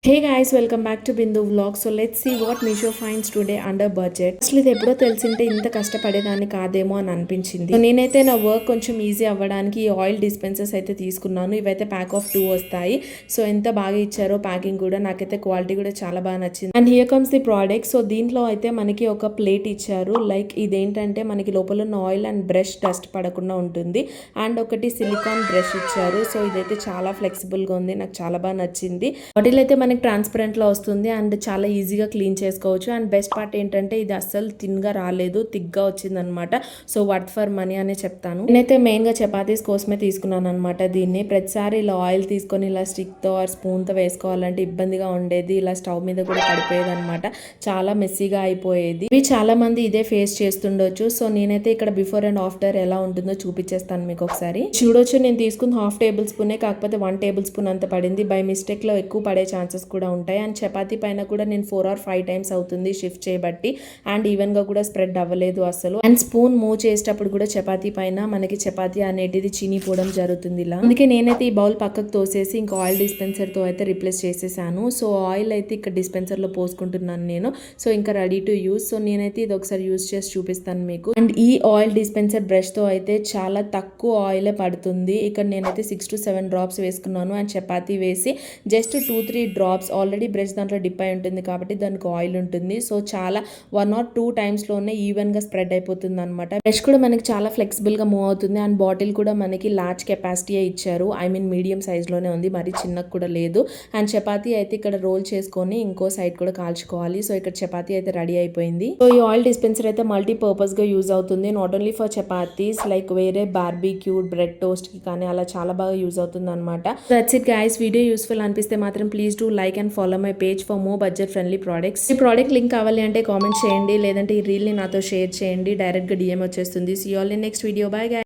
Hey guys, welcome back to Bindu Vlog. So let's see what Meesho finds today under budget. అసలు ఇది ఎప్పుడో తెలిసింటే ఇంత కష్టపడేదాన్ని కాదేమో అని అనిపించింది. So నేనైతే నా వర్క్ కొంచెం ఈజీ అవ్వడానికి ఈ ఆయిల్ డిస్పెన్సర్స్ అయితే తీసుకున్నాను. ఇవైతే ప్యాక్ ఆఫ్ 2 వస్తాయి. సో ఎంత బాగా ఇచ్చారో ప్యాకింగ్ కూడా నాకైతే క్వాలిటీ కూడా చాలా బాగా నచ్చింది. And here comes the product. So దీంట్లో అయితే మనకి ఒక ప్లేట్ ఇచ్చారు. లైక్ ఇదేంటంటే మనకి లోపల ఉన్న ఆయిల్ అండ్ బ్రష్ డస్ట్ పడకుండా ఉంటుంది. అండ్ ఒకటి సిలికాన్ బ్రష్ ఇచ్చారు. సో ఇదైతే చాలా ఫ్లెక్సిబుల్ గా ఉంది. నాకు చాలా బాగా నచ్చింది. బాటిల్ అయితే మనకి ట్రాన్స్పరెంట్లో వస్తుంది అండ్ చాలా ఈజీగా క్లీన్ చేసుకోవచ్చు. అండ్ బెస్ట్ పార్ట్ ఏంటంటే ఇది అస్సలు థిన్గా రాలేదు, థిక్గా వచ్చింది అనమాట. సో వర్త్ ఫర్ మనీ అనే చెప్తాను. నేనైతే మెయిన్గా చపాతీస్ కోసమే తీసుకున్నాను అనమాట. దీన్ని ప్రతిసారి ఇలా ఆయిల్ తీసుకొని ఇలా స్టిక్తో ఆర్ స్పూన్తో వేసుకోవాలంటే ఇబ్బందిగా ఉండేది. ఇలా స్టవ్ మీద కూడా పడిపోయేది అనమాట. చాలా మెస్సీగా అయిపోయేది. ఇవి చాలా మంది ఇదే ఫేస్ చేస్తుండొచ్చు. సో నేనైతే ఇక్కడ బిఫోర్ అండ్ ఆఫ్టర్ ఎలా ఉంటుందో చూపించేస్తాను మీకు ఒకసారి. చూడొచ్చు, నేను తీసుకున్న హాఫ్ టేబుల్ స్పూనే, కాకపోతే 1 టేబుల్ స్పూన్ అంత పడింది. బై మిస్టేక్ లో ఎక్కువ పడే ఛాన్సెస్ కూడా ఉంటాయి. అండ్ చపాతీ పైన కూడా నేను 4 or 5 టైమ్స్ అవుతుంది షిఫ్ట్ చేయబట్టి. అండ్ ఈవెన్ గా కూడా స్ప్రెడ్ అవ్వలేదు అసలు. అండ్ స్పూన్ మూవ్ చేసేటప్పుడు కూడా చపాతీ పైన మనకి చపాతీ అనేది చినిపోవడం జరుగుతుంది ఇలా. అందుకే నేనైతే ఈ బౌల్ పక్కకు తోసేసి ఇంకా ఆయిల్ డిస్పెన్సర్ తో అయితే రిప్లేస్ చేసేసాను. సో ఆయిల్ అయితే ఇక్కడ డిస్పెన్సర్ లో పోసుకుంటున్నాను నేను. సో ఇంకా రెడీ టు యూస్. సో నేనైతే ఇది ఒకసారి యూస్ చేసి చూపిస్తాను మీకు. అండ్ ఈ ఆయిల్ డిస్పెన్సర్ బ్రష్ తో అయితే చాలా తక్కువ ఆయిలే పడుతుంది. ఇక్కడ నేనైతే 6 to 7 డ్రాప్స్ వేసుకున్నాను. అండ్ చపాతీ వేసి జస్ట్ 2-3 డ్రాప్స్, ఆల్రెడీ బ్రష్ దాంట్లో డిప్ అయి ఉంటుంది కాబట్టి దానికి ఆయిల్ ఉంటుంది. సో చాలా 1 or 2 టైమ్స్ లోనే ఈవెన్ గా స్ప్రెడ్ అయిపోతుంది అనమాట. బ్రష్ కూడా మనకి చాలా ఫ్లెక్సిబుల్ గా మూవ్ అవుతుంది. అండ్ బాటిల్ కూడా మనకి లార్జ్ కెపాసిటీ ఇచ్చారు. ఐ మీన్ మీడియం సైజ్ లోనే ఉంది, మరి చిన్నగా కూడా లేదు. అండ్ చపాతీ అయితే ఇక్కడ రోల్ చేసుకొని ఇంకో సైడ్ కూడా కాల్చుకోవాలి. సో ఇక్కడ చపాతీ అయితే రెడీ అయిపోయింది. సో ఈ ఆయిల్ డిస్పెన్సర్ అయితే మల్టీపర్పస్ గా యూజ్ అవుతుంది. Not only for chapatis, like వేరే బార్బీక్యూ, బ్రెడ్ టోస్ట్ కి కానీ అలా చాలా బాగా యూజ్ అవుతుంది అనమాట. That's it guys. Video useful అనిపిస్తే మాత్రం please do like and follow my page for more budget friendly products. ఈ ప్రోడక్ట్ లింక్ కావాలి అంటే కామెంట్ చేయండి, లేదంటే ఈ రీల్ ని నాతో షేర్ చేయండి. డైరెక్ట్ గా డిఎం వచ్చేస్తుంది. See all in next video. Bye guys.